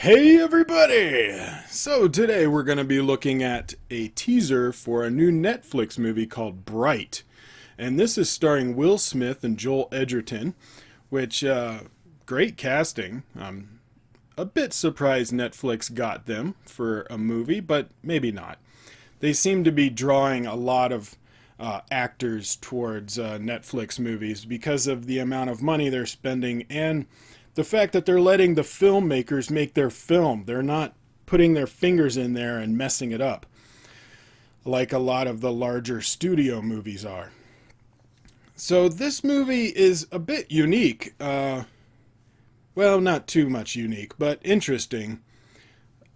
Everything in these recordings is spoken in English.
Hey everybody! So today we're going to be looking at a teaser for a new Netflix movie called Bright. And this is starring Will Smith and Joel Edgerton, which, great casting. I'm a bit surprised Netflix got them for a movie, but maybe not. They seem to be drawing a lot of actors towards Netflix movies because of the amount of money they're spending and the fact that they're letting the filmmakers make their film. They're not putting their fingers in there and messing it up like a lot of the larger studio movies are. So this movie is a bit unique. Well, not too much unique, but interesting.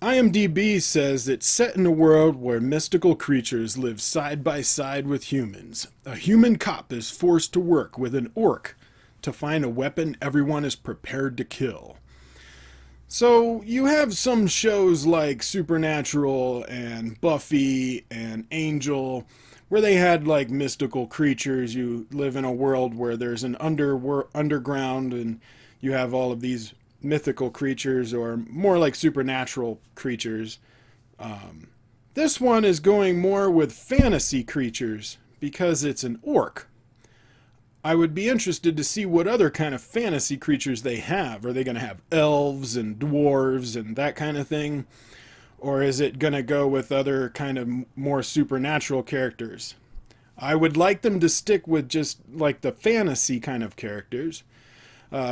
IMDb says it's set in a world where mystical creatures live side by side with humans. A human cop is forced to work with an orc to find a weapon everyone is prepared to kill. So you have some shows like Supernatural and Buffy and Angel where they had like mystical creatures. You live in a world where there's an underground and you have all of these mythical creatures or more like supernatural creatures. This one is going more with fantasy creatures because it's an orc. I would be interested to see what other kind of fantasy creatures they have. Are they going to have elves and dwarves and that kind of thing? Or is it going to go with other kind of more supernatural characters? I would like them to stick with just like the fantasy kind of characters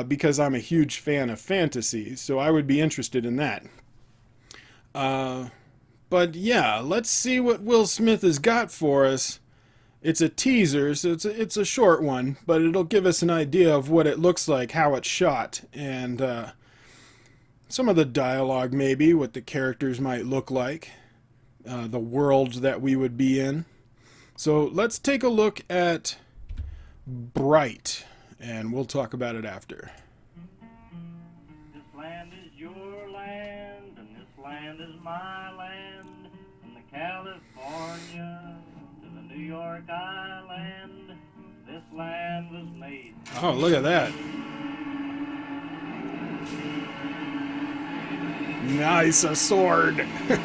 because I'm a huge fan of fantasy. So I would be interested in that. But yeah, let's see what Will Smith has got for us. It's a teaser, so it's a short one, but it'll give us an idea of what it looks like, how it's shot, and some of the dialogue maybe, what the characters might look like, the world that we would be in. So let's take a look at Bright, and we'll talk about it after. This land is your land, and this land is my land, from the California to the New York Island, this land was made. Oh, look at that. Nice, a sword. I'm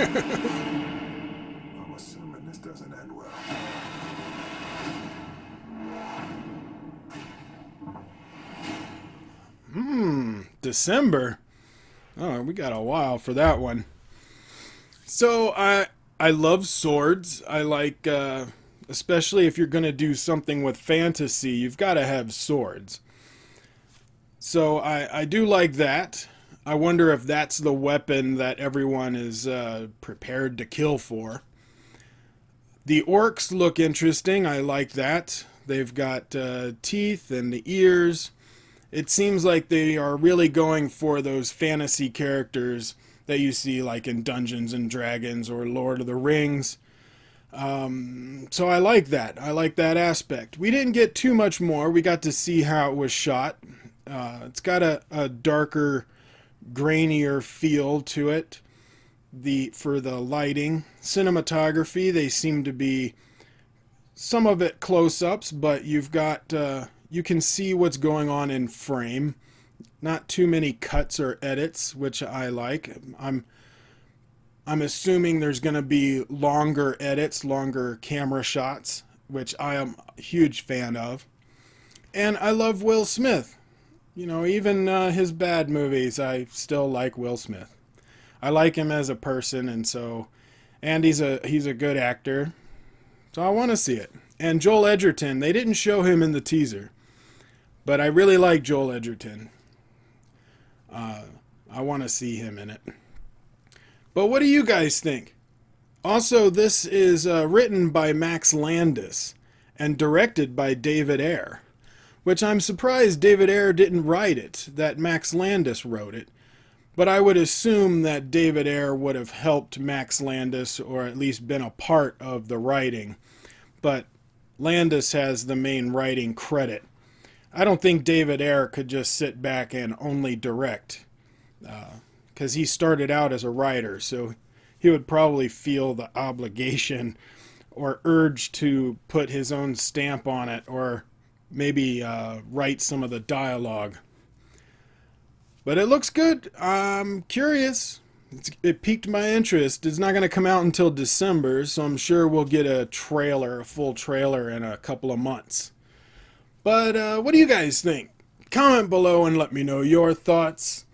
assuming this doesn't end well. December. Oh, we got a while for that one. So I love swords. I like especially if you're going to do something with fantasy, you've got to have swords. So I do like that. I wonder if that's the weapon that everyone is prepared to kill for. The orcs look interesting. I like that. They've got teeth and the ears. It seems like they are really going for those fantasy characters that you see like in Dungeons and Dragons or Lord of the Rings. So I like that. I like that aspect. We didn't get too much more. We got to see how it was shot. It's got a darker, grainier feel to it. For the lighting, cinematography, they seem to be some of it close-ups, but you've got you can see what's going on in frame. Not too many cuts or edits, which I like. I'm assuming there's going to be longer edits, longer camera shots, which I am a huge fan of. And I love Will Smith. You know, even his bad movies, I still like Will Smith. I like him as a person, and he's a good actor. So I want to see it. And Joel Edgerton, they didn't show him in the teaser, but I really like Joel Edgerton. I want to see him in it. But what do you guys think? Also, this is written by Max Landis and directed by David Ayer, which I'm surprised David Ayer didn't write it, that Max Landis wrote it. But I would assume that David Ayer would have helped Max Landis or at least been a part of the writing. But Landis has the main writing credit. I don't think David Ayer could just sit back and only direct. Because he started out as a writer, so he would probably feel the obligation or urge to put his own stamp on it or maybe write some of the dialogue. But it looks good. I'm curious. It piqued my interest. It's not going to come out until December, so I'm sure we'll get a full trailer in a couple of months. But what do you guys think? Comment below and let me know your thoughts.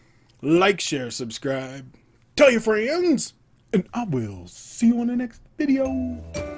Like, share, subscribe. Tell your friends. And I will see you on the next video.